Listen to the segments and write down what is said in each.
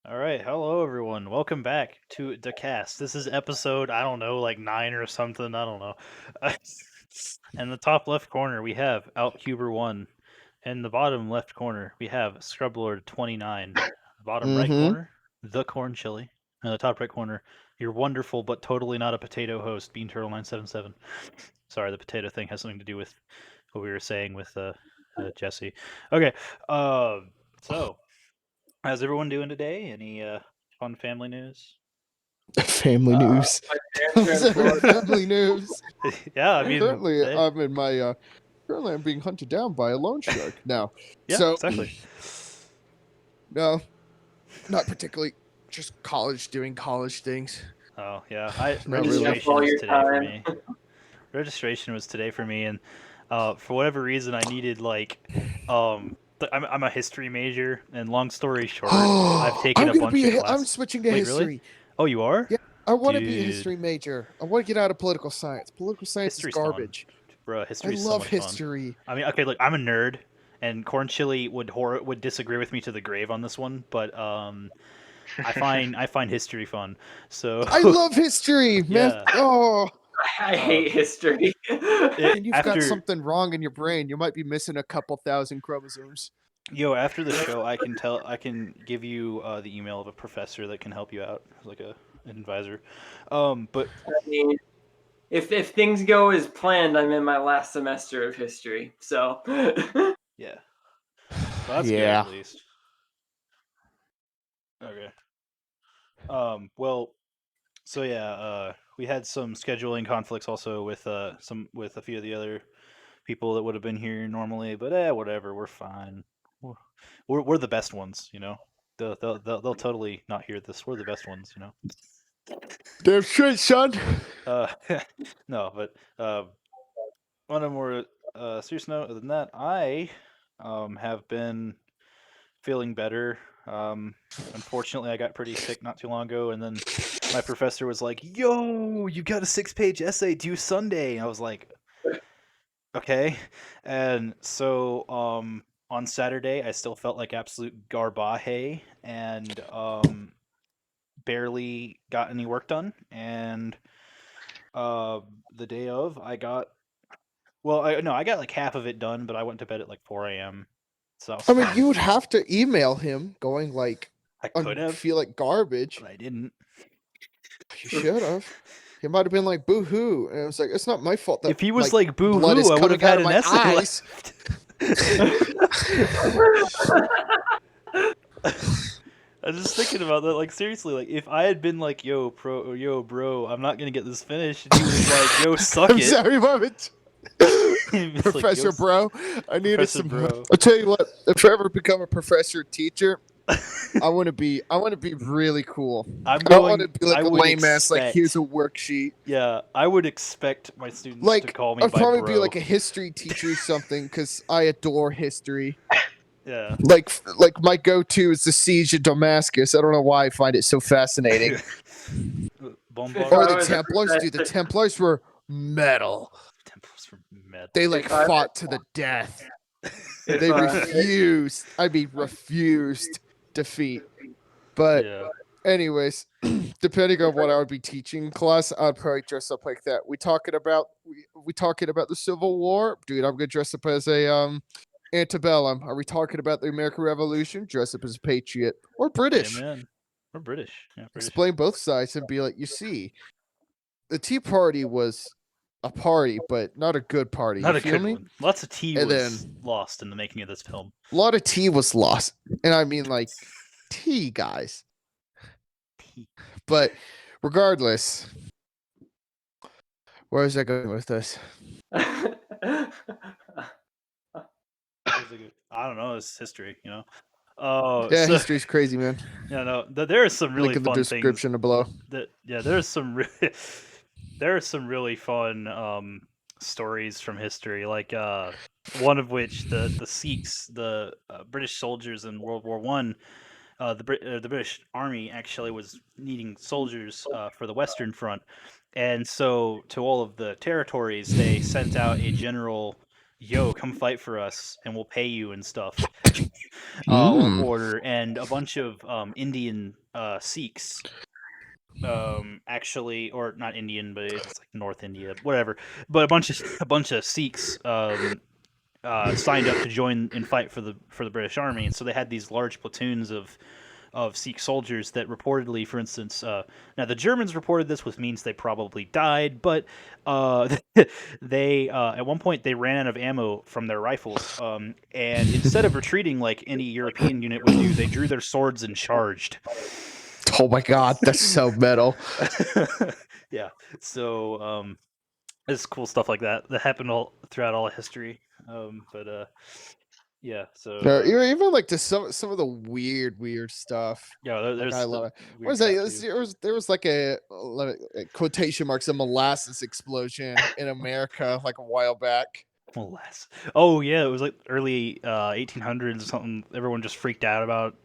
All right, hello everyone. Welcome back to the cast. This is episode I don't know, like 9 or something. I don't know. In the top left corner we have Outcuber 1. In the bottom left corner we have Scrublord 29. The bottom right Mm-hmm. corner, the Corn Chili. In the top right corner, your wonderful but totally not a potato host, Bean Turtle 977. Sorry, the potato thing has something to do with what we were saying with Jesse. Okay, so how's everyone doing today? Any fun family news? Family news. My parents are in Florida. Family news. Yeah, I mean, Currently, hey, I'm in my. Currently, I'm being hunted down by a loan shark. Now, yeah, so exactly. no, not particularly. Just college, doing college things. Oh yeah, I Not really. Up registration all is your today for time. me. Registration was today for me, and for whatever reason, I needed I'm a history major, and long story short, I've taken I'm a gonna bunch be. of I'm classes. switching to Wait, really? history. Oh, you are, Yeah, I want to be a dude. history major. I want to get out of political science. Political science is History's fun, garbage. bro. I History's so love much fun. history. I mean, okay, look, I'm a nerd, and Corn Chili would disagree with me to the grave on this one, but I find history fun. So I love history, man. yeah, Oh, I um, hate history. and you've got after something wrong in your brain. You might be missing a couple thousand chromosomes. after the show, I can give you the email of a professor that can help you out, like an advisor. But I mean, if things go as planned, I'm in my last semester of history. So yeah, well, that's good at Yeah. least. Okay. Well, so yeah, we had some scheduling conflicts also with with a few of the other people that would have been here normally, but whatever, we're fine. We're we're the best ones, you know. They'll totally not hear this. We're the best ones, you know. Damn straight, son. Uh, no, but on a more serious note than that, I have been feeling better. Unfortunately, I got pretty sick not too long ago, and then my professor was like, "Yo, you got a 6-page essay due Sunday." And I was like, "Okay," and so on Saturday, I still felt like absolute garbahe, and barely got any work done, and uh, the day of, I got I got like half of it done, but I went to bed at like 4 a.m. So I was I mean, fine. you would have to email him going like, I I could have, feel like but garbage. I didn't. You should have. He might have been like, boo hoo. And it was like, it's not my fault that If he was like like boo blood hoo, is I would have coming out had of an my essay eyes. left. I was just thinking about that. Like seriously, like if I had been like, yo, bro, I'm not gonna get this finished," and he was like, "Yo, suck I'm it." sorry, Moment. It's like, "Yo, Professor Bro, I needed Professor some. Bro." I'll tell you what. If I ever become a professor or teacher, I want to be. I want to be really cool. I'm I don't want going. to be I like a would lame ass. Like, here's expect. a worksheet. Yeah, I would expect my students to Like, call me I'd by probably be bro. like a history teacher or something because I adore history. Yeah. Like my go-to is the siege of Damascus. I don't know why I find it so fascinating. if Or Bombard. I the was a Templars, dude. The professor, Templars were metal. Temples for metal. They like if I fought to the death. if They refused. I mean, refused defeat. But Yeah. anyways, depending on what I would be teaching in class, I'd probably dress up like that. We talking about the Civil War, dude. I'm gonna dress up as a antebellum. Are we talking about the American Revolution? Dress up as a patriot or British. Amen. We're British. Yeah, British. Explain both sides and be like, you see, the Tea Party was a party, but not a good party. Not You a feel good me? one. Lots of tea And was then lost in the making of this film. a lot of tea was lost, and I mean like tea, guys. Tea. But regardless, where is I going with this? I don't know. It's history, you know. Oh, Yeah, so history's crazy, man. yeah, no. There are some really Link in the fun things. description below. There's some there are some really fun stories from history. Like one of which the Sikhs, the British soldiers in World War I. The British Army actually was needing soldiers for the Western Front, and so to all of the territories they sent out a general, "Yo, come fight for us, and we'll pay you and stuff." Mm. Order, and a bunch of Indian Sikhs, actually, or not Indian, but it's like North India, whatever. But a bunch of Sikhs signed up to join and fight for the British Army, and so they had these large platoons of Sikh soldiers that reportedly, for instance, now the Germans reported this, which means they probably died, but they at one point they ran out of ammo from their rifles, and instead of retreating like any European unit would do, they drew their swords and charged. Oh my god, that's so metal. Yeah, so it's cool stuff like that happened all throughout all of history. But yeah, so Even like to some of the weird stuff. yeah, Like I there's love it. What weird is that? crap too. There was like a quotation marks a molasses explosion in America like a while back. Molasses. Oh yeah, it was like early 1800s or something. Everyone just freaked out about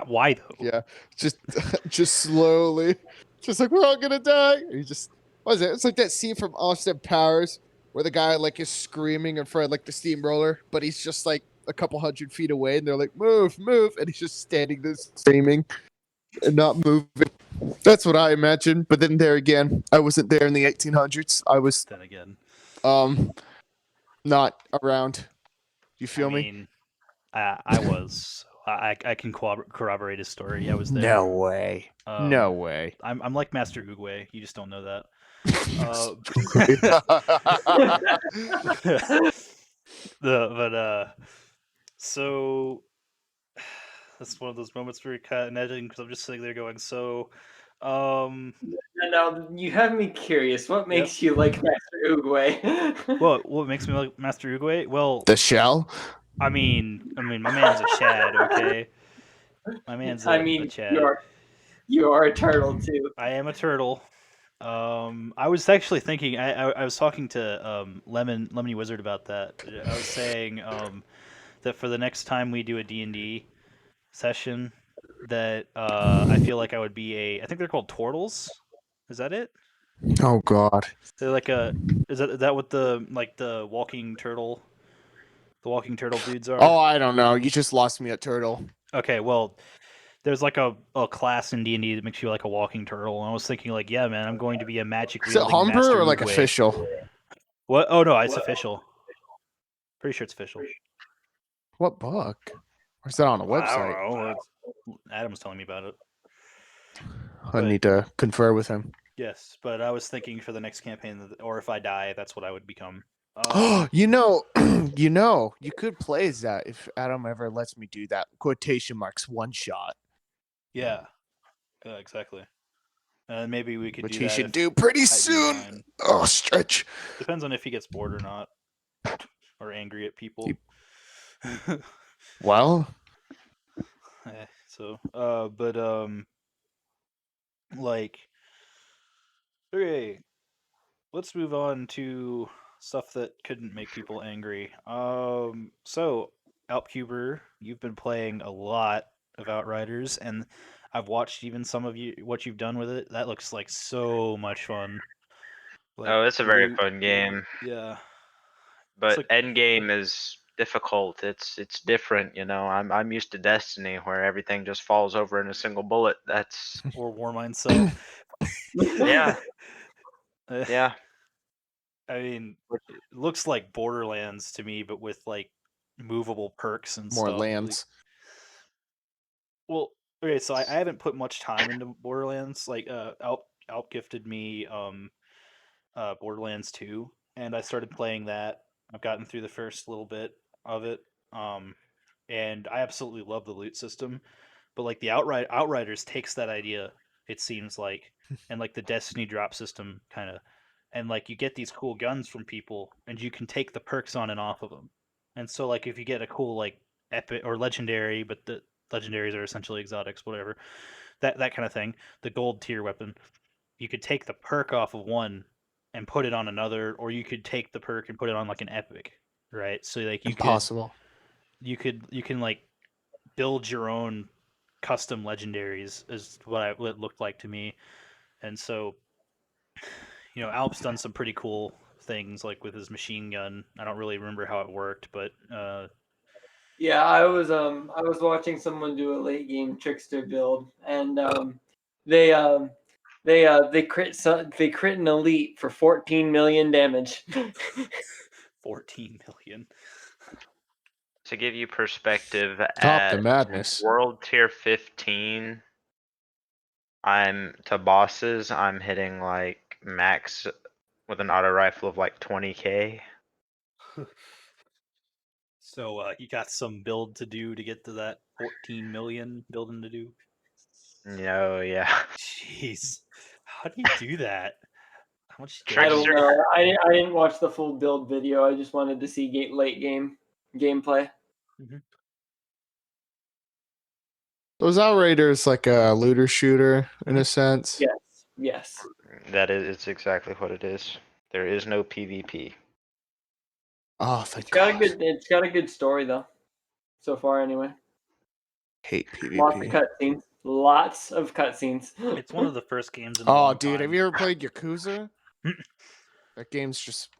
why though? Yeah, just just slowly, just like we're all gonna die. And you just what is it? It's like that scene from Austin Powers where the guy like is screaming in front of like the steamroller, but he's just like a couple 100 feet away, and they're like, "Move, move," and he's just standing there screaming and not moving. That's what I imagine. But then there again, I wasn't there in the 1800s. I was Then again, um not around. You I feel me? mean, I was. I can corroborate his story. I was there. No way. No Um, way. I'm like Master Oogway. You just don't know that. So that's one of those moments where you're kind of edging because I'm just sitting there going, so, Now you have me curious. What Yep. makes you like Master Oogway? what makes me like Master Oogway? Well, The shell? I mean, my man's a Chad, okay? My man's I a mean, Chad. you are a turtle too. I am a turtle. I was actually thinking. I was talking to Lemony Wizard about that. I was saying that for the next time we do a D&D session, that I feel like I would be a. I think they're called turtles. Is that it? Oh god. They're like a. Is that what the walking turtle? The walking turtle dudes are. Oh, I don't know. You just lost me at turtle. Okay, well, there's like a class in D&D that makes you like a walking turtle. And I was thinking like, yeah, man, I'm going to be a magic Is it wielding homebrew Master or like Oogway. official? What? Oh no, it's official. Pretty sure it's official. What book? Or is that on a I website? don't know. Adam was telling me about it. I But- need to confer with him. Yes, but I was thinking for the next campaign, or if I die, that's what I would become. you know, you could play as that if Adam ever lets me do that. Quotation marks one shot. Yeah, exactly. And maybe we could Which do he that should if do pretty I do soon. mine. Oh, stretch. Depends on if he gets bored or not, or angry at people. Well, So, but like, okay, let's move on to stuff that couldn't make people angry. So Outcuber, you've been playing a lot of Outriders, and I've watched even some of what you've done with it. That looks like so much fun. Like, Oh, it's a very loot- fun game, Yeah, but like- endgame is difficult. It's different, you know. I'm used to Destiny where everything just falls over in a single bullet. That's or Warmind Cell. yeah, yeah. I mean, it looks like Borderlands to me, but with like movable perks and more stuff. lands. Well, okay, so I haven't put much time into Borderlands. Like, Out gifted me Borderlands 2, and I started playing that. I've gotten through the first little bit of it, and I absolutely love the loot system. But like the Outriders takes that idea, it seems like, and like the Destiny drop system kind of, and like you get these cool guns from people, and you can take the perks on and off of them. And so like if you get a cool like epic or legendary, but the legendaries are essentially exotics, whatever, that kind of thing. The gold tier weapon, you could take the perk off of one and put it on another, or you could take the perk and put it on like an epic, right? So like Impossible. you can like build your own custom legendaries is what it looked like to me. And so, Alp's done some pretty cool things, like with his machine gun. I don't really remember how it worked, but Yeah, I was watching someone do a late game trickster build, and they they crit an elite for 14 million damage. 14 million. To give you perspective, Stop the at madness. World Tier 15, to bosses, I'm hitting like max with an auto rifle of like 20k. So you got some build to do to get to that 14 million building to do. No, yeah. Jeez, how do you do that? How much I don't Trickster- know. I didn't watch the full build video. I just wanted to see late game gameplay. Those Outriders like a looter shooter in a sense. Yes. That is, it's exactly what it is. There is no PvP. Oh, thank It's got a God. good. It's got a good story though. So far, anyway. Hate Lots of PvP. cutscenes. Lots of cutscenes. It's one of the first games in a Oh, long dude, time. have you ever played Yakuza? That game's just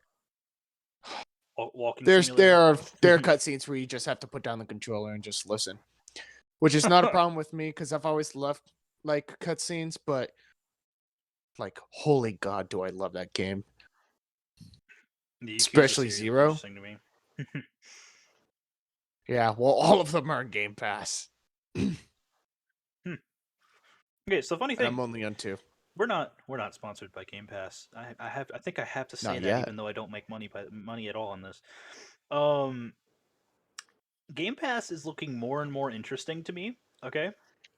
Walking there simulator. are cutscenes where you just have to put down the controller and just listen, which is not a problem with me because I've always loved like cutscenes, but like holy God, do I love that game? The Yakuza Especially series is Zero. interesting to me. Yeah, well, all of them are in Game Pass, Okay, so funny and thing, I'm only on 2. we're not sponsored by Game Pass. I think I have to say Not that yet. even though I don't make money at all on this. Game Pass is looking more and more interesting to me. Okay.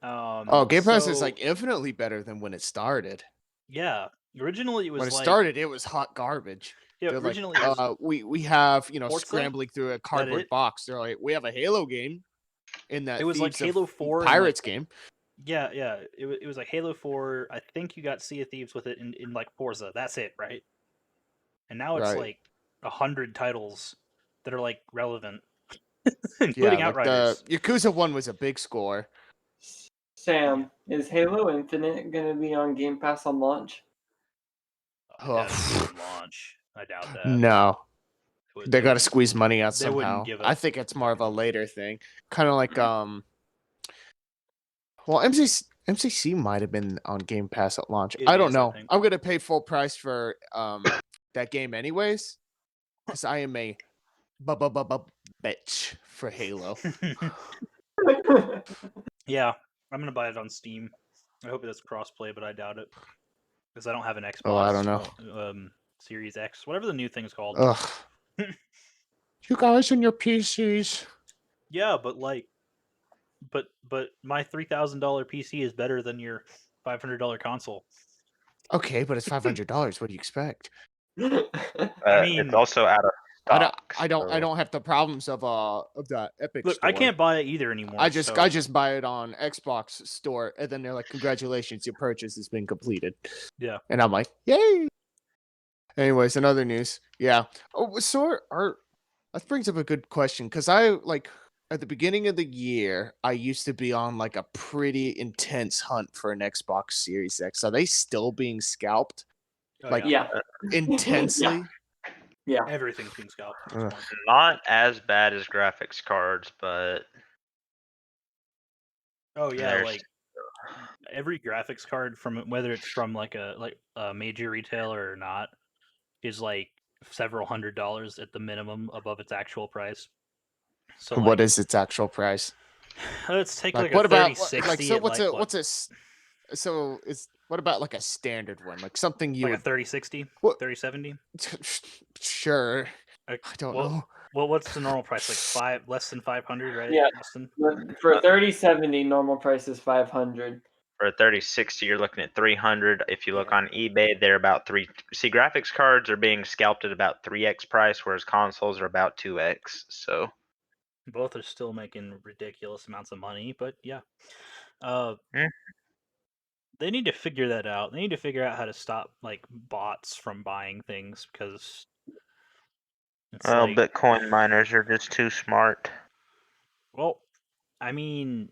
Oh, Game Pass is so- like infinitely better than when it started. yeah. Originally it was When it like started, it was hot garbage. yeah. They're like, Originally it was we have Forza? scrambling through a cardboard it? box. They're like, we have a Halo game in that It was like Thieves Halo of 4 and, like- Pirates game. yeah. It was like Halo 4. I think you got Sea of Thieves with it in like Forza. That's it, right? And now it's Right. like 100 titles that are like relevant, Yeah, including like Outriders. the Yakuza one was a big score. Sam, is Halo Infinite gonna be on Game Pass on launch? I doubt it'd be on launch. I doubt that. No, they got to wouldn't- squeeze money out they wouldn't somehow. give I us- think it's more of a later thing, kind of like well, MCC might have been on Game Pass at launch. It I don't is, I know. think. I'm gonna pay full price for that game anyways, because I am a bitch for Halo. Yeah, I'm gonna buy it on Steam. I hope it's crossplay, but I doubt it because I don't have an Xbox. Oh, I don't know. Series X, whatever the new thing's called. Ugh. You guys and your PCs. Yeah, but like, but my $3,000 PC is better than your $500 console. Okay, but it's $500. What do you expect? I mean, it's also out of stock. I don't have the problems of the Epic look, store. I can't buy it either anymore. I just so- buy it on Xbox store, and then they're like, "Congratulations, your purchase has been completed." Yeah. And I'm like, "Yay!" Anyways, in other news, yeah. Oh, so that brings up a good question because I like at the beginning of the year, I used to be on like a pretty intense hunt for an Xbox Series X. Are they still being scalped Oh, like yeah. Yeah. intensely? Yeah. Everything's being scalped. At this Ugh. point. Not as bad as graphics cards, but Oh yeah, there's like every graphics card from whether it's from like a major retailer or not is like several $100s at the minimum above its actual price. So What is its actual price? let's take Like, like, what a about 3060 like so? at What's like a what? what's a s- so is what about like a standard one, like something you Like a would 3060, What- 3070? sure. Like, I don't well, know. Well, what's the normal price? Like less than 500, right? Yeah. Austin? For 3070, normal price is 500. for a 3060, you're looking at 300. If you look Yeah. on eBay, they're about three. See, graphics cards are being scalped at about 3x price, whereas consoles are about 2x. So Both are still making ridiculous amounts of money, but yeah. Uh, Hmm. They need to figure that out. They need to figure out how to stop like bots from buying things because it's well, like, Bitcoin miners are just too smart. well, I mean,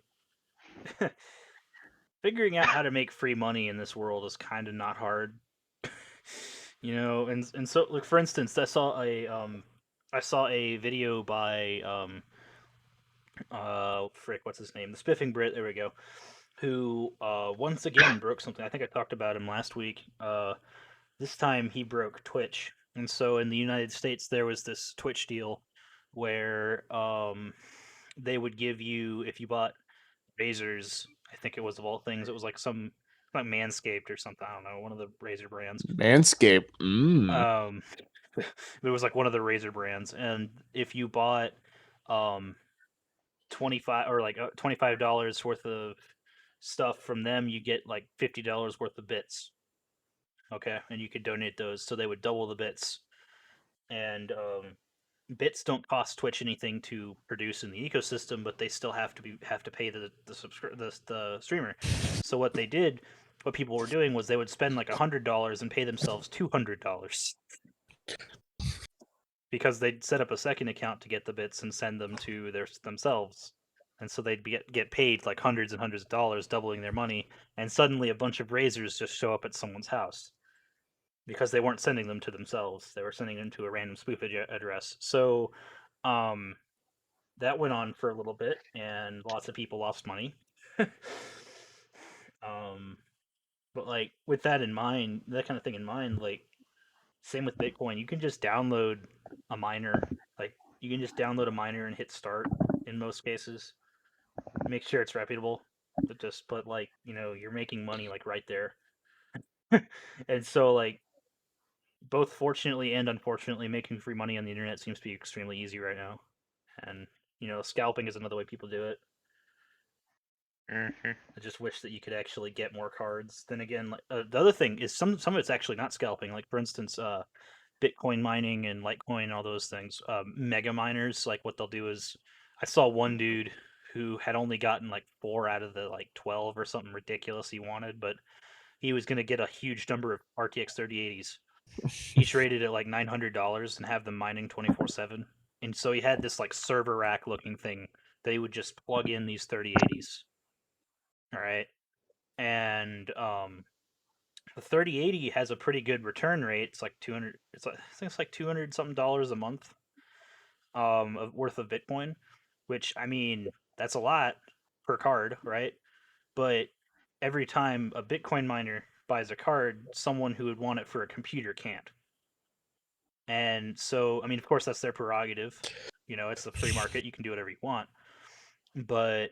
figuring out how to make free money in this world is kind of not hard. You know, and so like for instance, I saw a video by frick, what's his name? The Spiffing Brit, there we go. Who once again broke something. I think I talked about him last week. This time he broke Twitch. And so in the United States there was this Twitch deal where they would give you, if you bought razors, I think it was of all things, it was like some like Manscaped or something, I don't know, one of the razor brands. Manscaped. Um it was like one of the razor brands, and if you bought um 25 or like $25 worth of stuff from them, you get like $50 worth of bits. Okay, and you could donate those, so they would double the bits. And bits don't cost Twitch anything to produce in the ecosystem, but they still have to pay the streamer. So what they did, what people were doing was they would spend like $100 and pay themselves $200 because they'd set up a second account to get the bits and send them to themselves. And so they'd get paid like hundreds and hundreds of dollars, doubling their money. And suddenly a bunch of razors just show up at someone's house because they weren't sending them to themselves; they were sending them to a random spoof address. So, um, that went on for a little bit, and lots of people lost money. um, but like with that in mind, that kind of thing in mind, like same with Bitcoin, you can just download a miner. Like you can just download a miner and hit start in most cases. Make sure it's reputable, but just put like you're making money like right there. And so like both fortunately and unfortunately, making free money on the internet seems to be extremely easy right now. And scalping is another way people do it. Hmm. I just wish that you could actually get more cards. Then again, like, the other thing is some of it's actually not scalping. Like for instance, Bitcoin mining and Litecoin, all those things. Mega miners, like what they'll do is, I saw one dude who had only gotten like 4 out of the like 12 or something ridiculous he wanted, but he was going to get a huge number of RTX 3080s, each rated at like $900, and have them mining 24/7. And so he had this like server rack looking thing that he would just plug in these 3080s. All right. And the 3080 has a pretty good return rate. It's like 200, it's like, I think it's like 200 something dollars a month worth of Bitcoin, which I mean, that's a lot per card, right? But every time a Bitcoin miner buys a card, someone who would want it for a computer can't. And so, I mean, of course, that's their prerogative. It's the free market. You can do whatever you want. But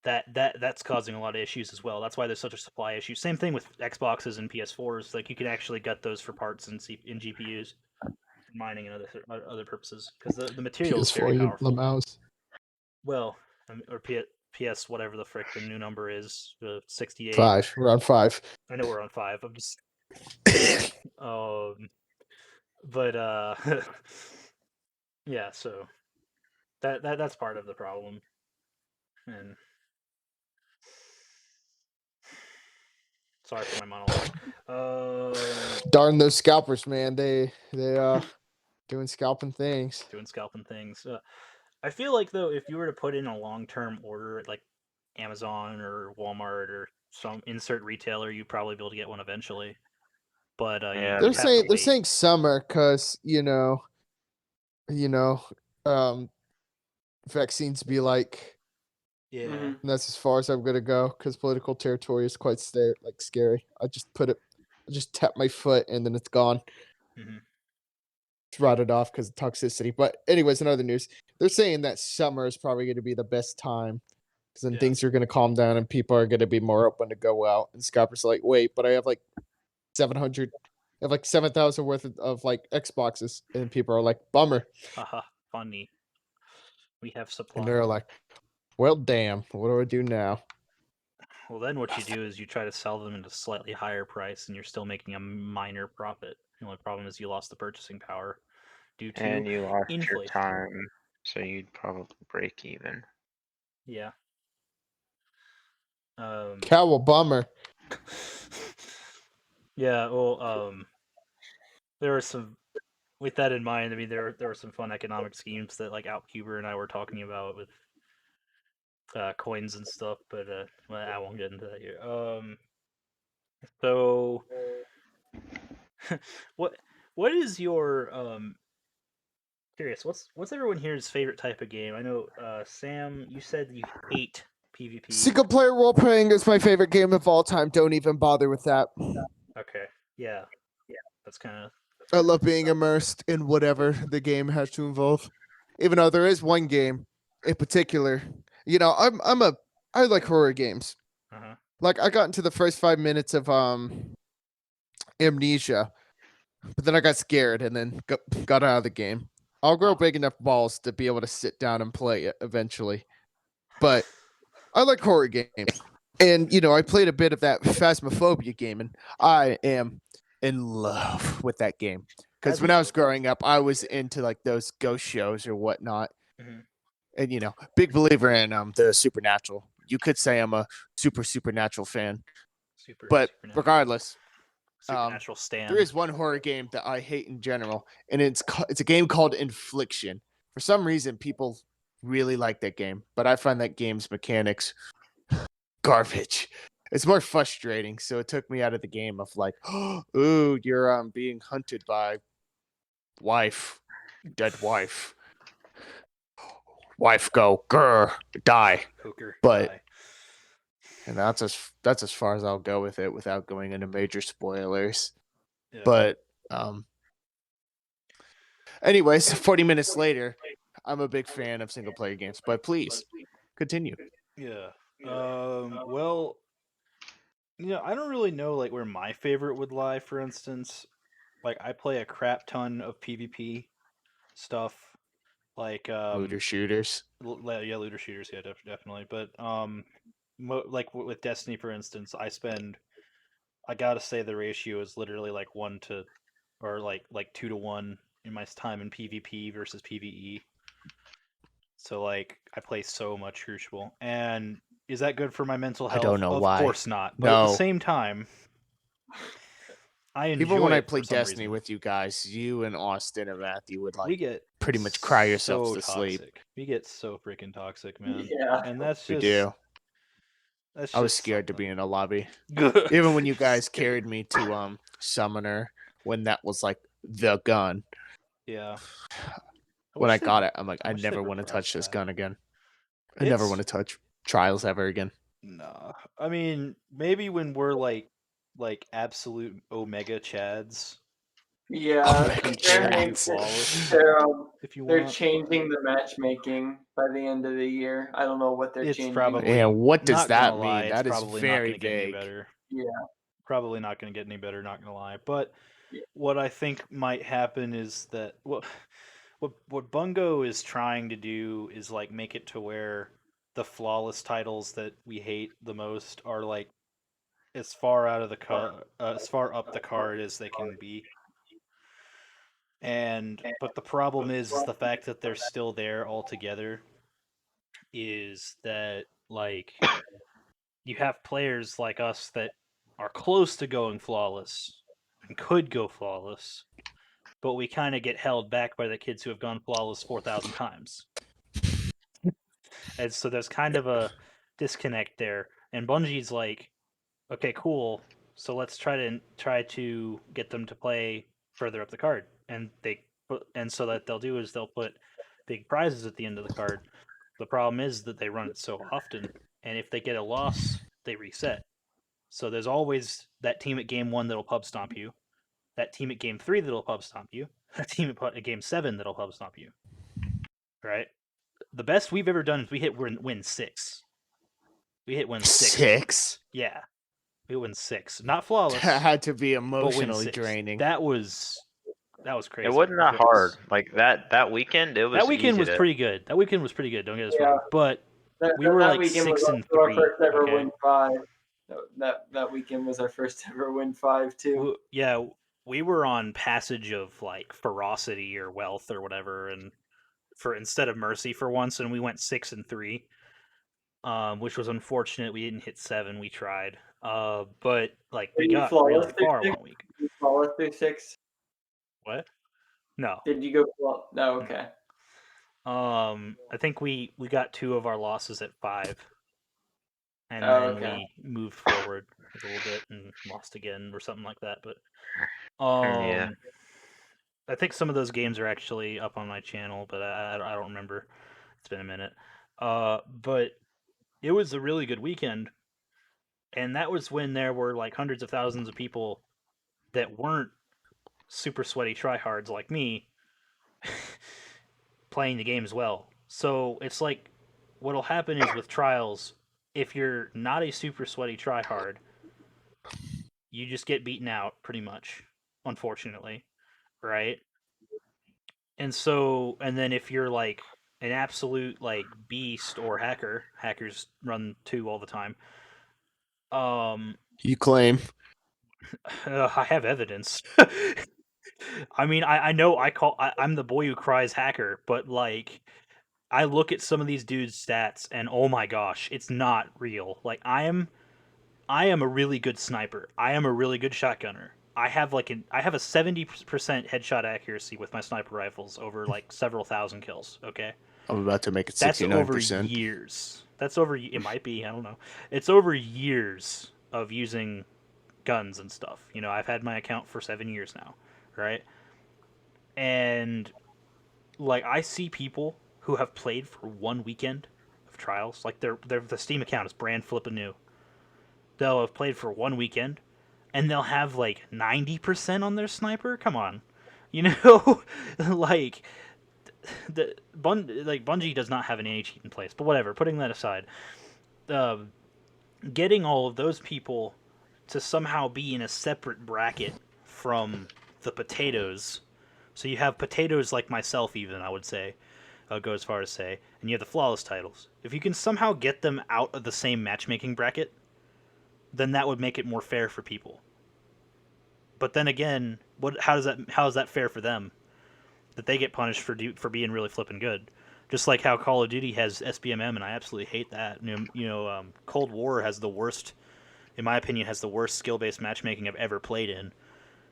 that's causing a lot of issues as well. That's why there's such a supply issue. Same thing with Xboxes and PS4s. Like you can actually gut those for parts in GPUs, for mining and other purposes, because the material is very PS4, you powerful. mouse. Well, or PS whatever the frick the new number is, 68. 5. We're on 5. I know we're on 5. I'm just but yeah. So that's part of the problem. And sorry for my monologue. Darn those scalpers, man. They doing scalping things. Doing scalping things. I feel like though, if you were to put in a long-term order at like Amazon or Walmart or some insert retailer, you'd probably be able to get one eventually. But Yeah, They're you'd have to saying wait. summer because vaccines be like. Yeah. Mhm. And that's as far as I'm gonna go because political territory is quite scary. I just tap my foot and then it's gone. Hmm. It's rotted off because of toxicity. But anyways, in other news, they're saying that summer is probably going to be the best time because then Yeah. things are going to calm down and people are going to be more open to go out. And scalpers are like, wait, but I have like 700, I have like 7,000 worth of like Xboxes, and people are like, bummer, Haha. Funny. We have and supply. they're like, well, damn, what do I do now? Well, then what you do is you try to sell them at a slightly higher price, and you're still making a minor profit. The only problem is you lost the purchasing power due to and you lost your inflation. time, so you'd probably break even. Yeah. Cow, bummer. Yeah. Well, there are some. With that in mind, I mean, there were some fun economic schemes that like Outcuber and I were talking about with coins and stuff, but well, I won't get into that here. So what what is your curious, what's everyone here's favorite type of game? I know Sam, you said you hate PvP. Single player role playing is my favorite game of all time. Don't even bother with that. Okay. Yeah. That's kind of I love being immersed in whatever the game has to involve. Even though there is one game in particular, I like horror games. uh-huh. Like I got into the first 5 minutes of Amnesia, but then I got scared and then got out of the game. I'll grow big enough balls to be able to sit down and play it eventually. But I like horror games. And I played a bit of that Phasmophobia game, and I am in love with that game. Because when I was growing up, I was into like those ghost shows or whatnot. Mhm. And big believer in the supernatural. You could say I'm a supernatural fan. But supernatural. regardless, Supernatural stand. there is one horror game that I hate in general, and it's a game called Infliction. For some reason, people really like that game, but I find that game's mechanics garbage. It's more frustrating, so it took me out of the game of like, ooh, you're being hunted by dead wife. Wife go, grr, die. Poker. But die. and that's as far as I'll go with it without going into major spoilers. Yeah. But anyways, 40 minutes later, I'm a big fan of single player games. But please continue. Yeah. Well, I don't really know like where my favorite would lie. For instance, like I play a crap ton of PvP stuff, like Looter shooters. yeah, looter shooters, yeah, definitely. But like with Destiny, for instance, I gotta say the ratio is literally like 1 to, or like 2 to 1 in my time in PvP versus PvE. So like I play so much Crucible, and is that good for my mental I health? don't know Of why. course not. But at the No. same time, I enjoy Even when I it play for some Destiny reason. with you guys, you and Austin and Matthew would We like get pretty much cry yourselves so to sleep. toxic. We get so freaking toxic, man. Yeah. And that's We just do. that's I was just scared to something. be in a lobby. Good. Even when you guys carried me to Summoner when that was like the gun. Yeah. When I wish they- got it, I'm like, I I wish they never want to repressed touch this that. gun again. I never want to touch Trials ever again. Nah. I mean, maybe when we're like absolute Omega Chads, Yeah, Omega compare to Chads. Flawless, if you they're want. changing the matchmaking by the end of the year. I don't know what they're It's changing. probably And what does not that gonna lie, mean? it's That is probably not very gonna get any vague. better. Yeah. Probably not gonna get any better, not gonna lie. But Yeah. what I think might happen is that what Bungo is trying to do is like make it to where the flawless titles that we hate the most are like as far out of the as far up the card as they can be. But the problem is the fact that they're still there altogether is that like you have players like us that are close to going flawless and could go flawless, but we kind of get held back by the kids who have gone flawless 4,000 times. And so there's kind of a disconnect there. And Bungie's like, okay, cool. So let's try to get them to play further up the card. And so that they'll do is they'll put big prizes at the end of the card. The problem is that they run it so often, and if they get a loss, they reset. So there's always that team at game 1 that'll pub stomp you, that team at game 3 that'll pub stomp you, that team at game 7 that'll pub stomp you. Right? The best we've ever done is we hit win 6. We hit win 6. 6? Yeah. We win 6. Not flawless. That had to be but win emotionally 6. draining. That was crazy. It wasn't that hard. Like that weekend, it was That weekend easy was to- pretty good. That weekend was pretty good. Don't get us Yeah. wrong. But we were that like weekend 6 was and also our 3. first ever Okay? win 5. That weekend was our first ever win 5 too. Yeah, we were on passage of like ferocity or wealth or whatever, and for instead of mercy for once, and we went 6 and 3, which was unfortunate. We didn't hit 7. We tried, but like we Did you got flawless really through far 6? one week. Did you flawless through 6? What? No. Did you go flawless? No, okay. I think we got 2 of our losses at 5, and Oh, then okay. we moved forward. like a little bit and lost again or something like that. But Yeah. I think some of those games are actually up on my channel, but I don't remember. It's been a minute. But it was a really good weekend, and that was when there were like hundreds of thousands of people that weren't super sweaty tryhards like me playing the game as well. So it's like what'll happen is with trials, if you're not a super sweaty tryhard, you just get beaten out pretty much, unfortunately, right? And then if you're like an absolute like beast or hackers run two all the time. Um, You claim. I have evidence. I mean, I know I'm the boy who cries hacker, but like I look at some of these dudes' stats and oh my gosh, it's not real. Like I am a really good sniper. I am a really good shotgunner. I have a 70% headshot accuracy with my sniper rifles over like several thousand kills, okay? I'm about to make it That's over 69%. years. It might be, I don't know. It's over years of using guns and stuff. You know, I've had my account for 7 years now, right? And like I see people who have played for one weekend of trials, like the Steam account is brand flipping new. They'll have played for one weekend and they'll have like 90% on their sniper. Come on. You know, like Bungie does not have an anti-cheat in place, but whatever, putting that aside, uh, getting all of those people to somehow be in a separate bracket from the potatoes. So you have potatoes like myself, even I would say, go as far as say, and you have the flawless titles. If you can somehow get them out of the same matchmaking bracket, then that would make it more fair for people. But then again, how is that fair for them? That they get punished for being really flipping good. Just like how Call of Duty has SBMM, and I absolutely hate that. Cold War has the worst, in my opinion, has the worst skill-based matchmaking I've ever played in.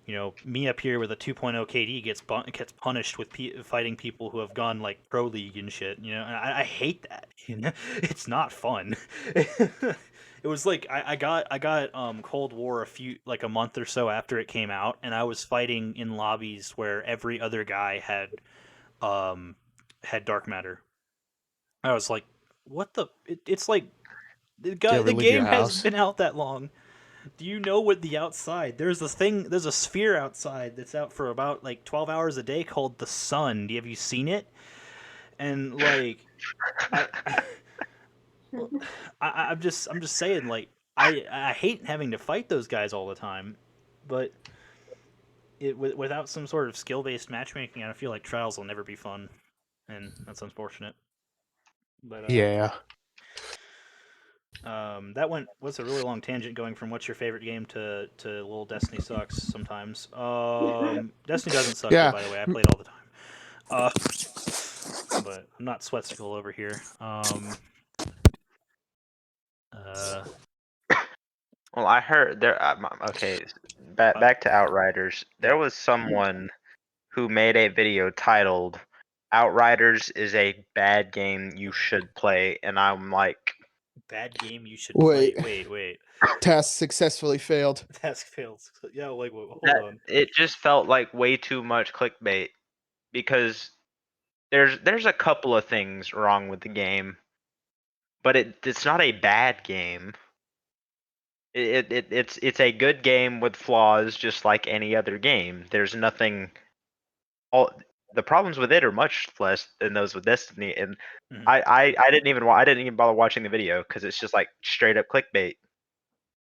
You know, me up here with a 2.0 KD gets punished with fighting people who have gone like pro league and shit. You know, and I hate that. You know, it's not fun. It was like I got Cold War a month or so after it came out, and I was fighting in lobbies where every other guy um had dark matter. I was like, what the? It's like Do you ever the leave your game hasn't house? been out that long. Do you know what the outside? There's a sphere outside that's out for about like 12 hours a day called the sun. Have you seen it? And like I I'm just saying like I hate having to fight those guys all the time, but without some sort of skill-based matchmaking, I feel like trials will never be fun, and that's unfortunate. But Yeah. That was a really long tangent going from what's your favorite game to little Destiny sucks sometimes. Destiny doesn't suck though, Yeah. by the way. I play it all the time. Uh, but I'm not sweatcicle over here. Uh, Well, I heard there. Okay, back to Outriders. yeah, There was someone who made a video titled "Outriders is a bad game you should play," and I'm like, bad game you should Wait. play. Wait. Task successfully failed. Task failed. Yeah, like hold that on. it just felt like way too much clickbait because there's a couple of things wrong with the game, but it's not a bad game. It's a good game with flaws, just like any other game. There's nothing. All the problems with it are much less than those with Destiny, and Mhm. I didn't even bother watching the video because it's just like straight up clickbait.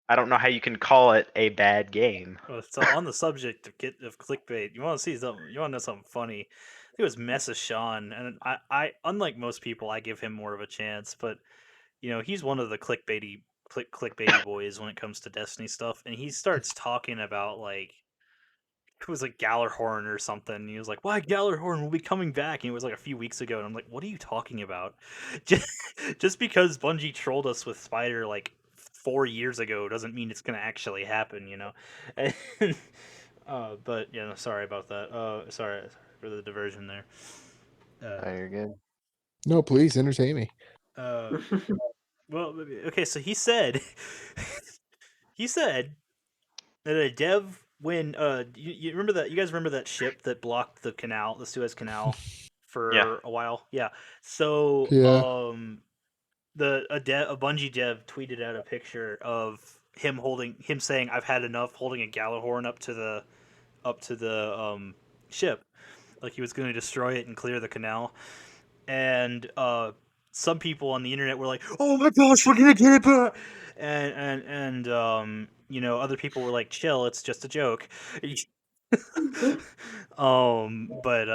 I don't know how you can call it a bad game. Well, so on the subject of clickbait, you want to see something? You want to know something funny? I think it was Mesa Sean, and I unlike most people, I give him more of a chance, but you know, he's one of the clickbaity boys when it comes to Destiny stuff, and he starts talking about like it was like Gallarhorn or something. And he was like, "Why Gallarhorn will be coming back?" And it was like a few weeks ago, and I'm like, "What are you talking about?" Just because Bungie trolled us with Spider like 4 years ago doesn't mean it's gonna actually happen, you know. And, but yeah, no, sorry about that. Sorry for the diversion there. You're good. No, please entertain me. Uh, well, okay, so he said he said that a dev when you remember that you guys remember that ship that blocked the canal, the Suez Canal, Yeah. for a while? Yeah. So Yeah. a Bungie dev tweeted out a picture of him saying I've had enough, holding a Gallahorn up to the ship, like he was going to destroy it and clear the canal. And some people on the internet were like, "Oh my gosh, we're gonna get it!" And other people were like, "Chill, it's just a joke." But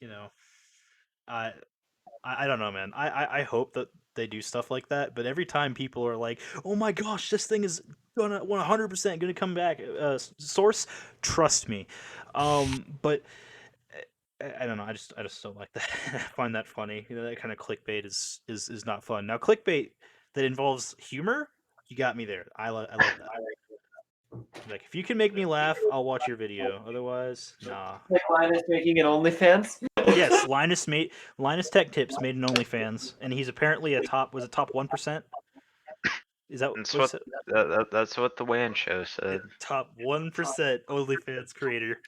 you know, I I don't know, man. I hope that they do stuff like that. But every time people are like, "Oh my gosh, this thing is gonna 100% gonna come back," source, trust me. But I don't know. I just don't like that. I find that funny. That kind of clickbait is not fun. Now, clickbait that involves humor, you got me there. I love that. Like, if you can make me laugh, I'll watch your video. Otherwise, nah. Like Linus making an OnlyFans. Yes, Linus Tech Tips made an OnlyFans, and he's apparently a top 1%. Is that That's what's what that's what the WAN show said. top 1% OnlyFans creator?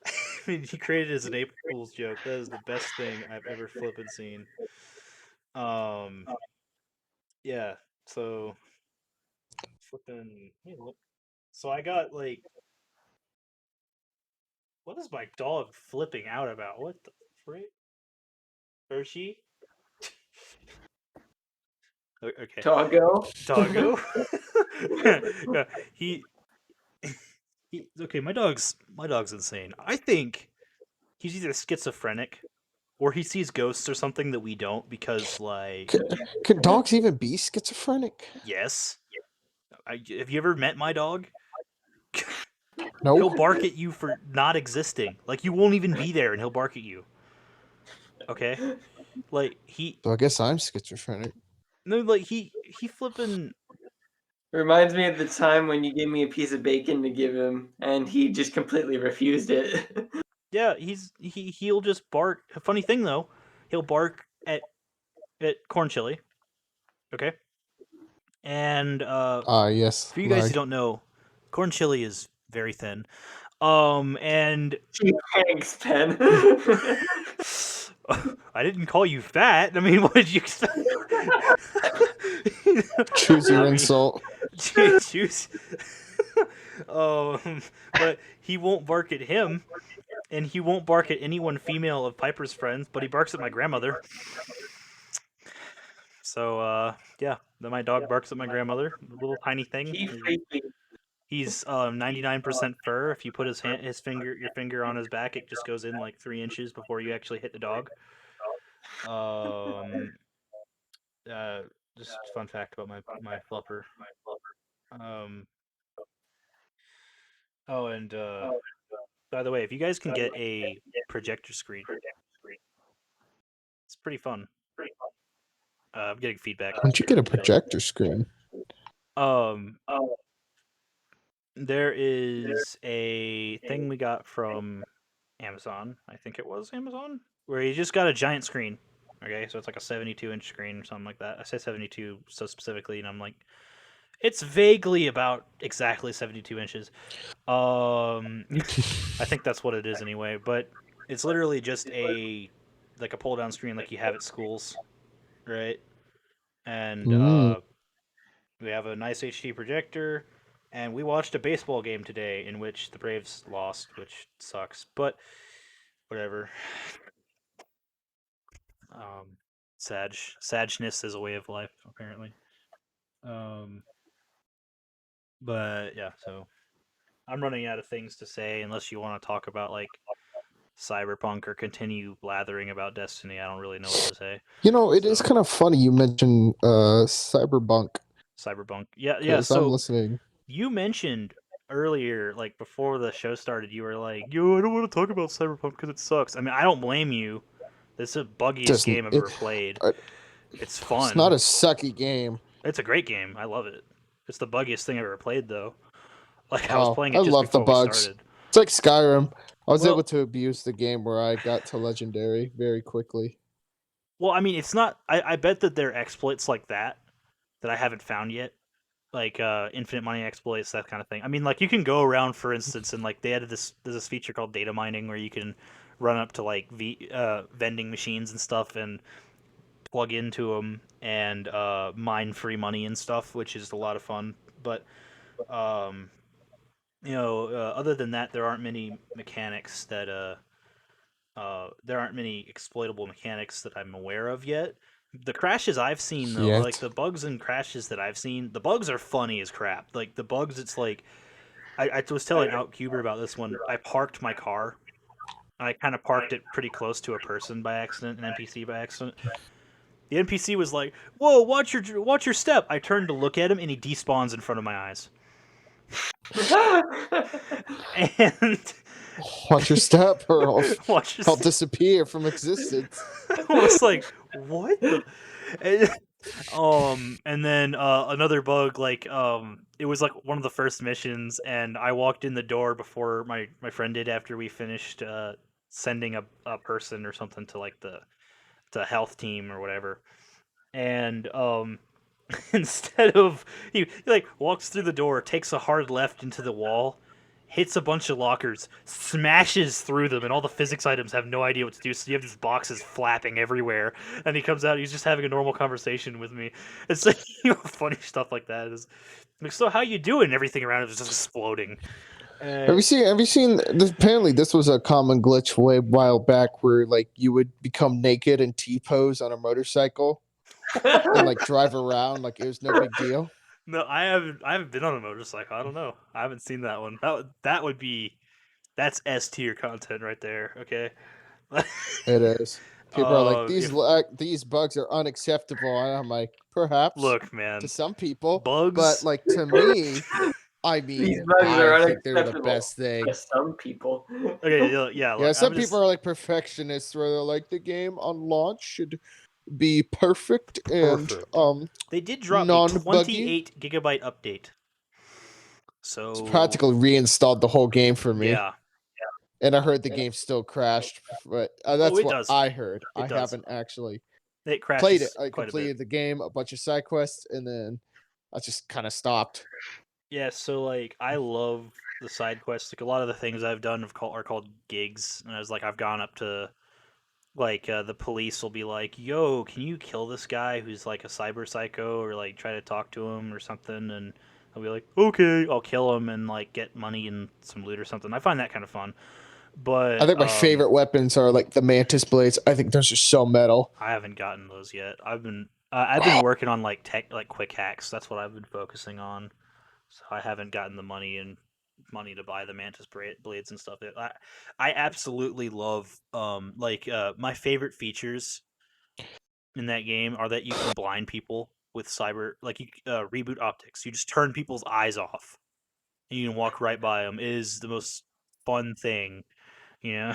I mean, he created it as an April Fool's joke. That is the best thing I've ever flippin' seen. Um, yeah. So flipping. Hey, look. So I got like, what is my dog flipping out about? What the frick? Hershey? Okay, Doggo. doggo. Yeah, he okay. My dog's insane. I think he's either schizophrenic or he sees ghosts or something that we don't because like Can dogs even be schizophrenic? yes. Have you ever met my dog? No. He'll bark at you for not existing. Like you won't even be there and he'll bark at you. Okay? Like So I guess I'm schizophrenic. no like he flipping Reminds me of the time when you gave me a piece of bacon to give him, and he just completely refused it. yeah, he'll just bark. A funny thing though, he'll bark at corn chili. Okay? And Yes. for you guys who Lag. don't know, corn chili is very thin. And Thanks, Pen. I didn't call you fat. I mean, what did you expect? Choose your I mean, insult. choose. But he won't bark at him, and he won't bark at anyone female of Piper's friends, but he barks at my grandmother. So, yeah, then my dog barks at my grandmother, a little tiny thing. He freaked me. He's 99% fur. If you put your finger on his back, it just goes in like 3 inches before you actually hit the dog. Um, uh, just fun fact about my flupper. Um, oh, and by the way, if you guys can get a projector screen, it's pretty fun. I'm getting feedback. When'd you get a projector screen? Um, there is a thing we got from Amazon. I think it was Amazon, where you just got a giant screen. Okay, so it's like a 72-inch screen or something like that. I say 72 so specifically, and I'm like, it's vaguely about exactly 72 inches. I think that's what it is anyway. But it's literally just like a pull down screen like you have at schools, right? And we have a nice HD projector, and we watched a baseball game today in which the Braves lost, which sucks, but whatever. Sadness is a way of life, apparently. But yeah, so I'm running out of things to say unless you want to talk about like Cyberpunk or continue blathering about Destiny. I don't really know what to say. You know, it is So- kind of funny you mentioned Cyberpunk Cyberpunk. Yeah. because I'm So listening. you mentioned earlier, like before the show started, you were like, "Yo, I don't want to talk about Cyberpunk because it sucks." I mean, I don't blame you. This is the buggiest Just- game I've ever played. uh, It's fun. It's not a sucky game. It's a great game. I love it. It's the buggiest thing I've ever played, though. Like I was Oh, playing it I just love the before we bugs. started. It's like Skyrim. I was Well- able to abuse the game where I got to legendary very quickly. Well, I mean, it's not. I bet that there are exploits like that I haven't found yet. like infinite money exploits, that kind of thing. I mean, like you can go around, for instance, and like they added there's this feature called data mining where you can run up to like vending machines and stuff and plug into them and mine free money and stuff, which is a lot of fun. But um, other than that, there aren't many mechanics that there aren't many exploitable mechanics that I'm aware of yet. The crashes I've seen though, or like Yet. the bugs and crashes that I've seen, the bugs are funny as crap. Like the bugs, it's like I was telling Outcuber about this one. I parked my car. I kind of parked it pretty close to a person by accident, an NPC by accident. The NPC was like, "Whoa, watch your step." I turned to look at him, and he despawns in front of my eyes. And Watch your step, or watch your I'll step. disappear from existence. I was like, "What the?" And then another bug, like it was like one of the first missions, and I walked in the door before my friend did after we finished sending a person or something to like the health team or whatever. And instead of he like walks through the door, takes a hard left into the wall, hits a bunch of lockers, smashes through them, and all the physics items have no idea what to do. So you have these boxes flapping everywhere, and he comes out. He's just having a normal conversation with me. It's like funny stuff like that. Is like, so how you doing? And everything around him is just exploding. Have you seen? Have you seen? This, apparently, this was a common glitch way while back, where like you would become naked and T-pose on a motorcycle and like drive around like it was no big deal. No, I haven't. I haven't been on a motorcycle. I don't know. I haven't seen that one. That would be that's S tier content right there. Okay. It is. People are like If these bugs are unacceptable, and I'm like, perhaps look, to man, some people, but bugs. like to me, I These mean, bugs are I think they're the unacceptable best thing. to some people. Okay, yeah. Yeah, Look, some I'm people just are like perfectionists, where they're like the game on launch should be perfect and perfect. They did drop a non-buggy. 28 GB update. It's So practically reinstalled the whole game for me, yeah. and I heard the game still crashed, but Oh, that's it what does. I heard. It I does. haven't actually It played it. crashes I quite a bit. completed the game, a bunch of side quests, and then I just kind of stopped. Yeah. So like, I love the side quests. Like a lot of the things I've done are called gigs, and I was like, I've gone up to like the police will be like, "Yo, can you kill this guy who's like a cyber psycho?" Or like try to talk to him or something, and I'll be like, "Okay, I'll kill him and like get money and some loot or something." I find that kind of fun, I but think my favorite weapons are like the mantis blades. I think those are so metal. I haven't gotten those yet. I've been working on like quick hacks. That's what I've been focusing on. So I haven't gotten the money to buy the mantis blades and stuff. I absolutely love my favorite features in that game are that you can blind people with cyber like you reboot optics. You just turn people's eyes off and you can walk right by them. It is the most fun thing, you know.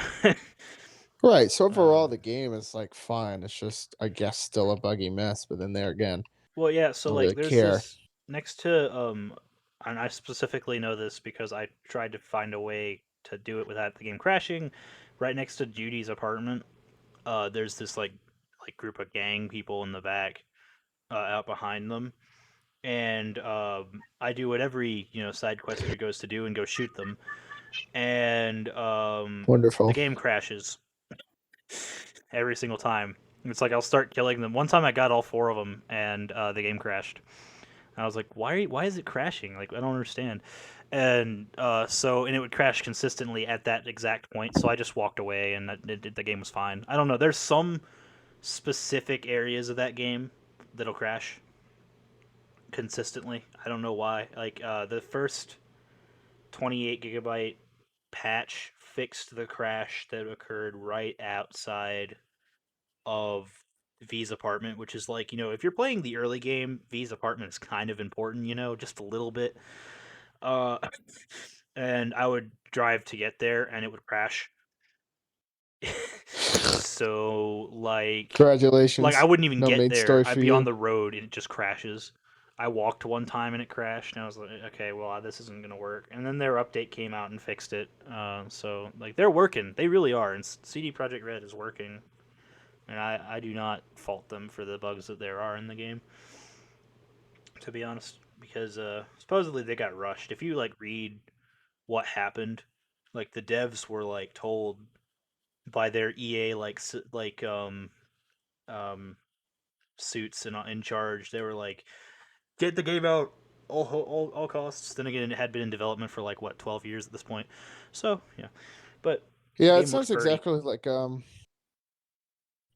Right. So overall, the um, game is like fine. It's just, I guess, still a buggy mess. But then there again, well, yeah. I So don't like, really there's care. this next to and I specifically know this because I tried to find a way to do it without the game crashing. Right next to Judy's apartment, there's this like group of gang people in the back, out behind them, and I do what every side quester goes to do and go shoot them, and the Wonderful. game crashes every single time. It's like I'll start killing them. One time I got all four of them, and the game crashed. And I was like, why is it crashing? Like I don't understand. And and it would crash consistently at that exact point. So I just walked away, and the game was fine. I don't know. There's some specific areas of that game that'll crash consistently. I don't know why. Like the first 28 GB patch fixed the crash that occurred right outside of V's apartment, which is like, if you're playing the early game, V's apartment is kind of important, just a little bit. Uh, and I would drive to get there and it would crash. So like I Congratulations. wouldn't even No get main there. story I'd for be on you. the road and it just crashes. I walked one time and it crashed, and I was like, okay, well, this isn't gonna work. And then their update came out and fixed it. So like they're working, they really are, and CD Projekt Red is working, and I do not fault them for the bugs that there are in the game. To be honest. because supposedly they got rushed. If you like read what happened, like the devs were like told by their EA um suits and in charge, they were like, get the game out all costs. Then again, it had been in development for like what 12 years at this point, so yeah. But the Yeah, it game looks sounds pretty. exactly like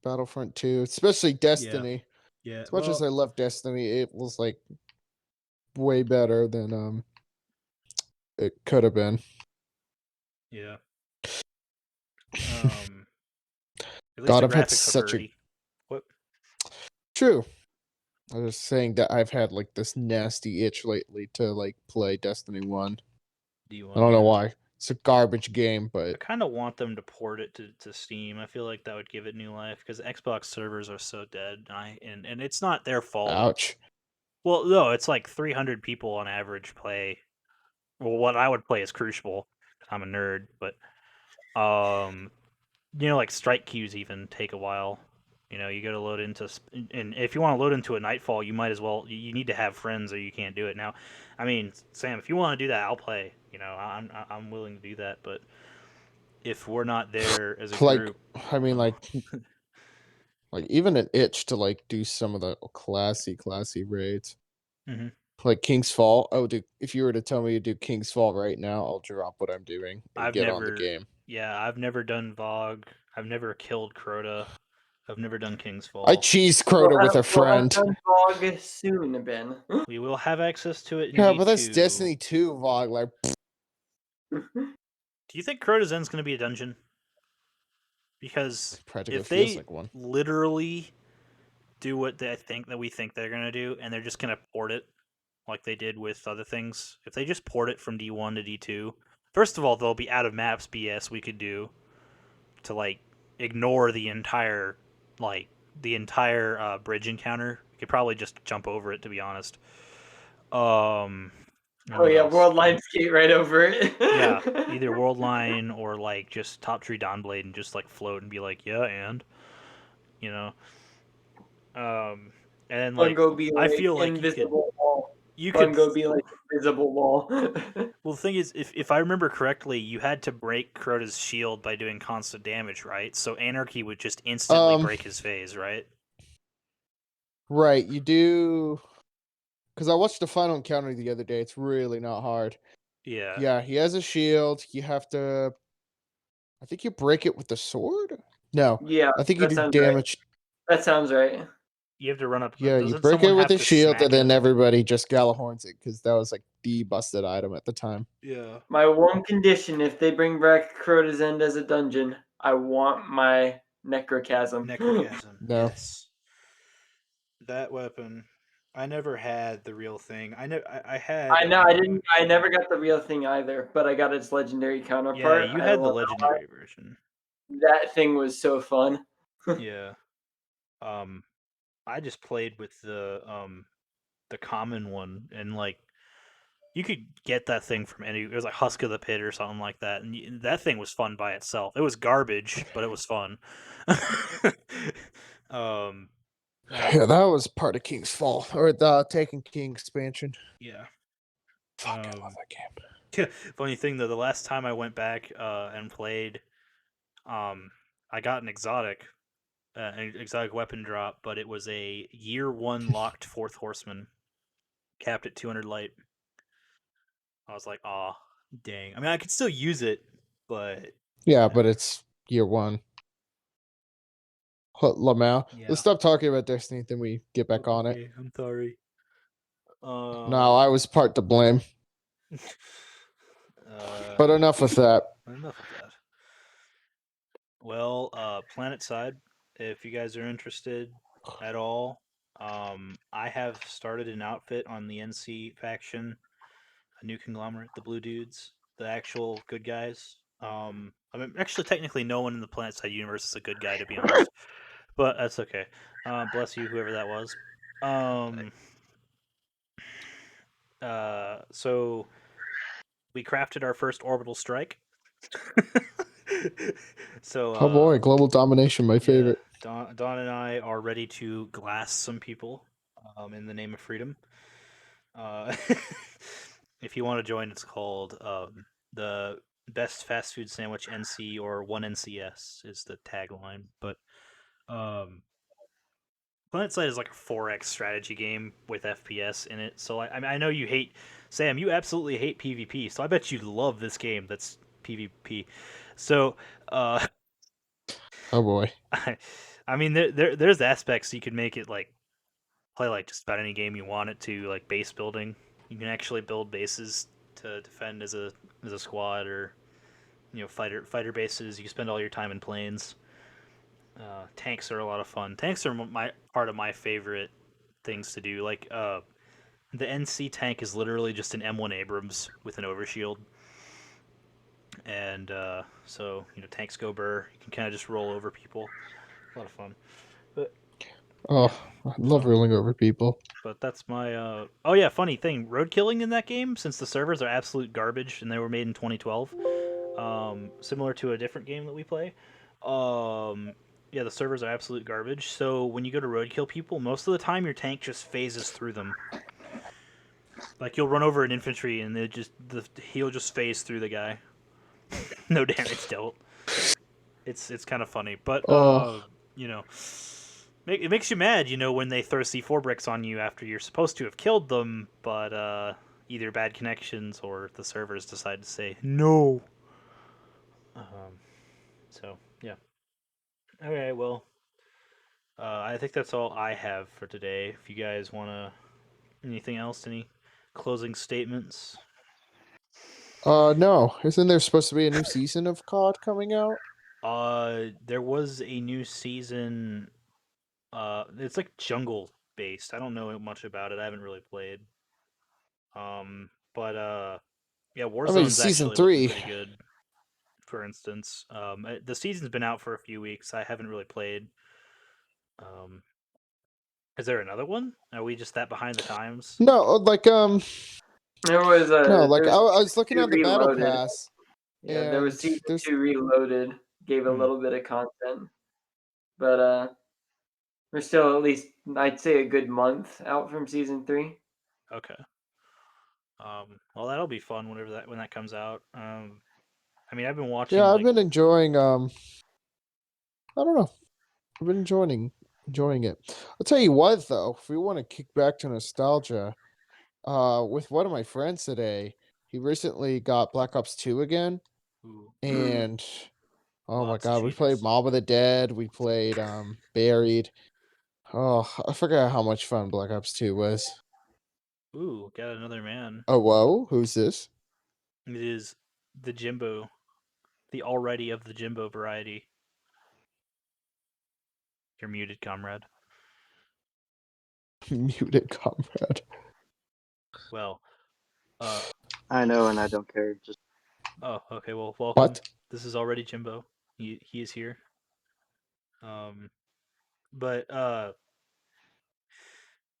Battlefront 2, especially Destiny. Yeah. As much as I love Destiny, it was like way better than it could have been. Yeah. At least God, the I've had graphics are such a pretty. What? true. I was just saying that I've had like this nasty itch lately to like play Destiny 1. D1? I don't know Yeah. why. It's a garbage game, I but kind of want them to port it to Steam. I feel like that would give it new life because Xbox servers are so dead. And it's not their fault. ouch. Well, no, it's like 300 people on average play. Well, what I would play is Crucible. I'm a nerd, but like strike queues even take a while. You got to load into, and if you want to load into a Nightfall, you might as well. You need to have friends, or you can't do it. Now, I mean, Sam, if you want to do that, I'll play. I'm willing to do that, but if we're not there as a Like, group, I mean, oh, like even an itch to like do some of the classy raids. Mhm. Like King's Fall. I would do if you were to tell me to do King's Fall right now, I'll drop what I'm doing and I've get on the never, game. yeah, I've never done Vogue. I've never killed Crota. I've never done King's I Fall. cheese Crota with a We'll have friend. done Fog soon, Ben. We will have access to it in Yeah, D2. but that's Destiny 2 Vlog. Like, Do you think Crota's End's going to be a dungeon? Because practically if feels they like one. literally do what we think they're going to do, and they're just going to port it like they did with other things, if they just port it from D1 to D2, first of all, there'll be out of maps BS we could do to like ignore the entire bridge encounter. We could probably just jump over it, to be honest. And Oh what yeah, else? World Line skate right over it. Yeah, either World Line or like just Top Tree Dawnblade and just like float and be like, yeah, and you know, and then like Fungo be I like feel like invisible wall. you could. Fungo be like invisible wall. Well, the thing is, if I remember correctly, you had to break Crota's shield by doing constant damage, right? So Anarchy would just instantly break his phase, right? Right, you do. Because I watched the final encounter the other day. It's really not hard. Yeah. Yeah, he has a shield. You have to. I think you break it with the sword. No, Yeah, I think you that do sounds right. damage. That sounds right. You have to run up. Yeah, you Doesn't break it someone with have a to shield, smack and then it? everybody just Galahorns it because that was like the busted item at the time. Yeah. My one condition, if they bring back Crota's End as a dungeon, I want my Necrochasm. Necrochasm. No. Yes. That weapon. I never had the real thing. I had. I know I didn't. I never got the real thing either, but I got its legendary counterpart. Yeah, you I had the love legendary version. that thing was so fun. Yeah. I just played with the common one, and like you could get that thing from any. It was like Husk of the Pit or something like that, and that thing was fun by itself. It was garbage, but it was fun. Yeah, that was part of King's Fall or the Taken King expansion. Yeah. Fuck, I love that game. Funny thing though, the last time I went back and played, I got an exotic weapon drop, but it was a year 1 locked fourth horseman, capped at 200 light. I was like, aw, dang. I mean, I could still use it, but Yeah, but it's year 1. Lamau. yeah. Let's stop talking about Destiny, then we get back on it. Okay, I'm sorry. No, I was part to blame. But enough with that. Enough of that. Well, Planet Side, if you guys are interested at all, I have started an outfit on the NC faction, a new conglomerate, the Blue Dudes, the actual good guys. I mean, actually, technically, no one in the Planet Side universe is a good guy, to be honest, but that's okay. Bless you, whoever that was. So we crafted our first orbital strike. So Oh boy, global domination, my favorite. Don and I are ready to glass some people in the name of freedom. If you want to join, it's called the Best Fast Food Sandwich NC, or 1NCS is the tagline. But um, Planet Side is like a 4X strategy game with FPS in it. So I mean, I know you hate Sam. You absolutely hate PvP. So I bet you love this game that's PvP. So Oh boy. I mean, there's aspects you could make it like play like just about any game you want it to, like base building. You can actually build bases to defend as a squad, or fighter bases. You can spend all your time in planes. Tanks are a lot of fun. Tanks are my part of my favorite things to do. Like the NC tank is literally just an M1 Abrams with an overshield, and so tanks go burr. You can kind of just roll over people. A lot of fun. But Oh, I love Um, rolling over people. but that's my oh yeah, funny thing, road killing in that game, since the servers are absolute garbage and they were made in 2012, similar to a different game that we play. Yeah, the servers are absolute garbage, so when you go to road kill people, most of the time your tank just phases through them. Like you'll run over an infantry and he'll just phase through the guy. No damage dealt. It's kind of funny, but Oh, you know it makes you mad, when they throw C4 bricks on you after you're supposed to have killed them, but either bad connections or the servers decide to say no. So yeah. Okay, well, I think that's all I have for today. If you guys want to, anything else, any closing statements? no. Isn't there supposed to be a new season of COD coming out? There was a new season. It's like jungle based. I don't know much about it. I haven't really played. But yeah, I mean, Warzone's season actually looking 3. pretty good. For instance, the season's been out for a few weeks. I haven't really played. Um, is there another one? Are we just that behind the times? No, like There was no, a like there's I was looking two on the battle reloaded. pass, Yeah, there was and season there's 2 reloaded. Gave a Hmm. little bit of content, but we're still at least I'd say a good month out from season 3. Okay. Well, that'll be fun when that comes out. I mean, I've been watching yeah, I've like. been enjoying I don't know. I've been enjoying it. I'll tell you what though, if we want to kick back to nostalgia, with one of my friends today, he recently got Black Ops 2 again, Ooh, and oh my lots of god, we played changes. Mob of the Dead, we played Buried. Oh, I forgot how much fun Black Ops 2 was. Ooh, got another man. Oh, whoa, who's this? It is the Jimbo, the already of the Jimbo variety. You're muted, comrade. Muted comrade. Well, I know, and I don't care. Just oh, okay. Well, welcome. What? This is already Jimbo. He is here. But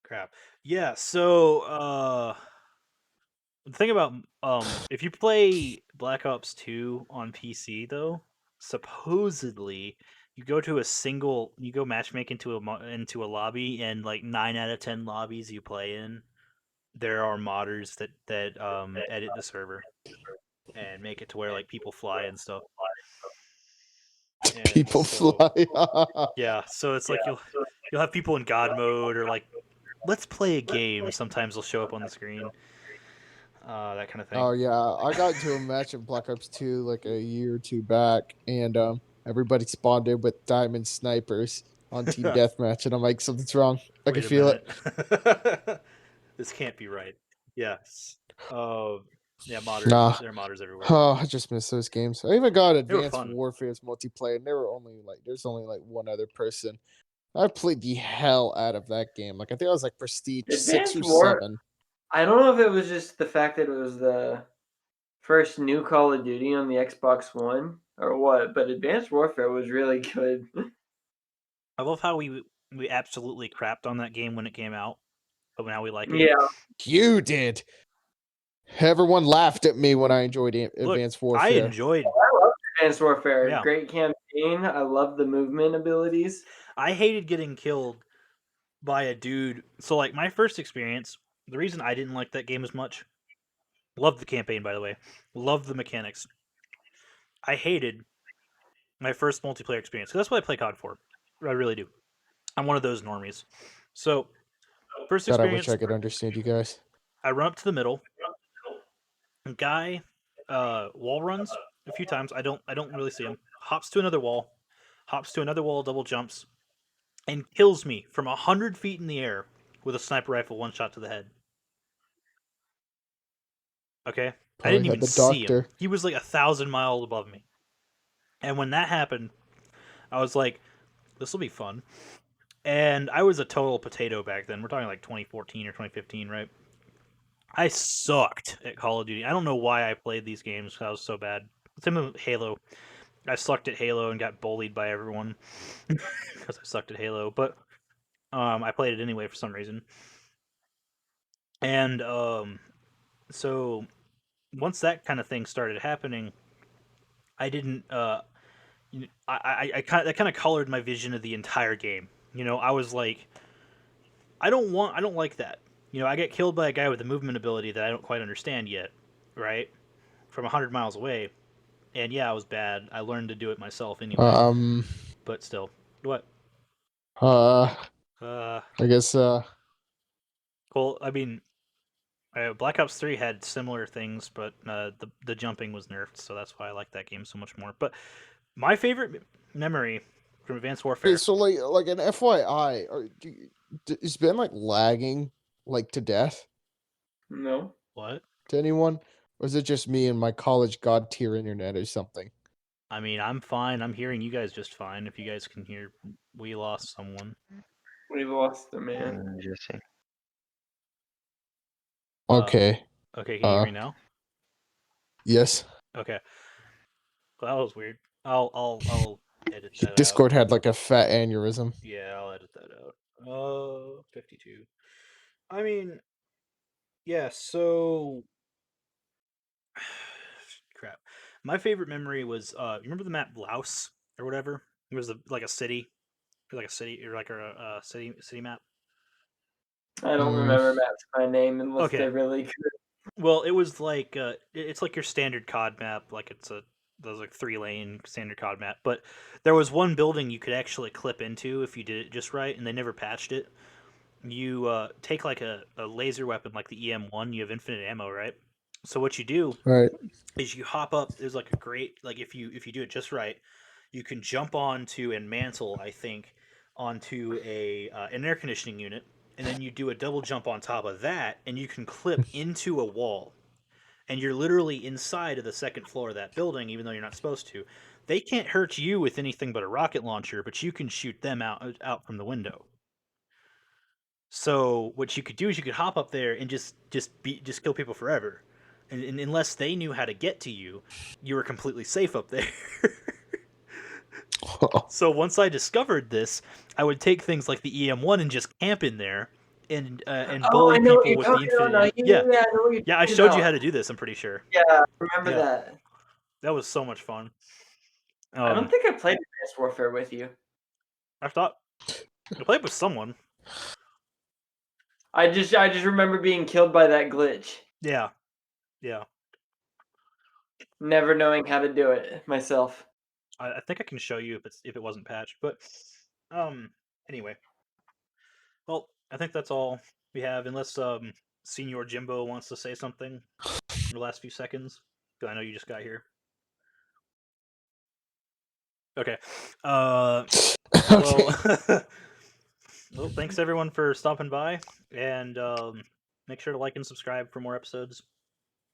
crap. Yeah. So the thing about if you play Black Ops 2 on PC though, supposedly you go matchmake into a lobby, and like 9 out of 10 lobbies you play in, there are modders that edit the server and make it to where like people fly and stuff. And People so fly. yeah, so it's like you'll have people in God mode, or like let's play a game. Sometimes they'll show up on the screen, that kind of thing. Oh yeah, I got into a match in Black Ops 2 like a year or two back, and everybody spawned in with diamond snipers on team deathmatch, and I'm like, something's wrong. I can Wait a feel it. minute. This can't be right. Yes. Yeah, modders. Nah. There are modders everywhere. Oh, I just miss those games. I even got They were Advanced fun. Warfare's multiplayer, and there's only like one other person. I played the hell out of that game. Like I think I was like prestige 6 Advanced or War 7. I don't know if it was just the fact that it was the first new Call of Duty on the Xbox One or what, but Advanced Warfare was really good. I love how we absolutely crapped on that game when it came out, but now we like it. Yeah, You did. Everyone laughed at me when I enjoyed Look, Advanced I Warfare. enjoyed. I love Advanced Warfare. Yeah. Great campaign. I love the movement abilities. I hated getting killed by a dude. So like my first experience The reason I didn't like that game as much, loved the campaign by the way, loved the mechanics. I hated my first multiplayer experience. 'Cause that's what I play COD for. I really do. I'm one of those normies. So first God, I wish experience, I could understand you guys. I run up to the middle. Guy wall runs a few times. I don't really see him. Hops to another wall, double jumps, and kills me from 100 feet in the air with a sniper rifle, one shot to the head. Okay, I Probably didn't had even the see him. doctor. He was like 1,000 miles above me. And when that happened, I was like, "This will be fun." And I was a total potato back then. We're talking like 2014 or 2015, right? I sucked at Call of Duty. I don't know why I played these games because I was so bad. Same with Halo. I sucked at Halo and got bullied by everyone because I sucked at Halo. But I played it anyway for some reason. And so once that kind of thing started happening, I didn't. I kind that kind of colored my vision of the entire game. You know, I was like, I don't like that. You know, I get killed by a guy with a movement ability that I don't quite understand yet, right? From 100 miles away. And yeah, I was bad. I learned to do it myself anyway. Um. But still, what? I Uh, guess. well, I mean, Black Ops 3 had similar things, but the jumping was nerfed, so that's why I like that game so much more. But my favorite memory from Advanced Warfare. Okay, so like an FYI, is Ben like lagging like to death No. What? to anyone, or is it just me and my college god tier internet or something? I mean, I'm fine. I'm hearing you guys just fine. If you guys can hear, we lost someone. We lost the man. Interesting. Okay. Okay, can you hear me now? Yes. Okay. Well, that was weird. I'll edit that out. Discord had like a fat aneurysm. Yeah, I'll edit that out. 52. I mean, yeah, so crap. My favorite memory was you remember the map Laos or whatever? It was like a city. Like a city or like a city map. I don't Mm. remember maps by name unless Okay. they're really good. Well, it was like it's like your standard COD map, like there's like 3-lane standard COD map. But there was one building you could actually clip into if you did it just right, and they never patched it. You take like a laser weapon like the EM1, you have infinite ammo, right? So what you do Right. is you hop up. There's like a great like if you do it just right, you can jump onto and mantle, I think, onto an air conditioning unit, and then you do a double jump on top of that, and you can clip into a wall, and you're literally inside of the second floor of that building, even though you're not supposed to. They can't hurt you with anything but a rocket launcher, but you can shoot them out from the window. So what you could do is you could hop up there and just kill people forever, and unless they knew how to get to you, you were completely safe up there. So once I discovered this, I would take things like the EM1 and just camp in there and Oh, bully I know what people you're with the talking about now. infinite. Yeah, Yeah, I know what you're yeah, I talking showed you about. how to do this. I'm pretty sure Yeah, I remember Yeah. that. that was so much fun. I don't think I played Advanced Warfare with you. I thought I played with someone. I just remember being killed by that glitch. Yeah. Never knowing how to do it myself. I think I can show you if it wasn't patched, but anyway. Well, I think that's all we have, unless Senior Jimbo wants to say something in the last few seconds. Because I know you just got here. Okay. Well, well, thanks everyone for stopping by, and make sure to like and subscribe for more episodes.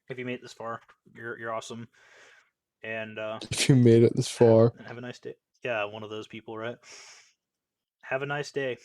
If you made it this far, you're awesome. And If you made it this far. have a nice day. Yeah, one of those people, right? Have a nice day.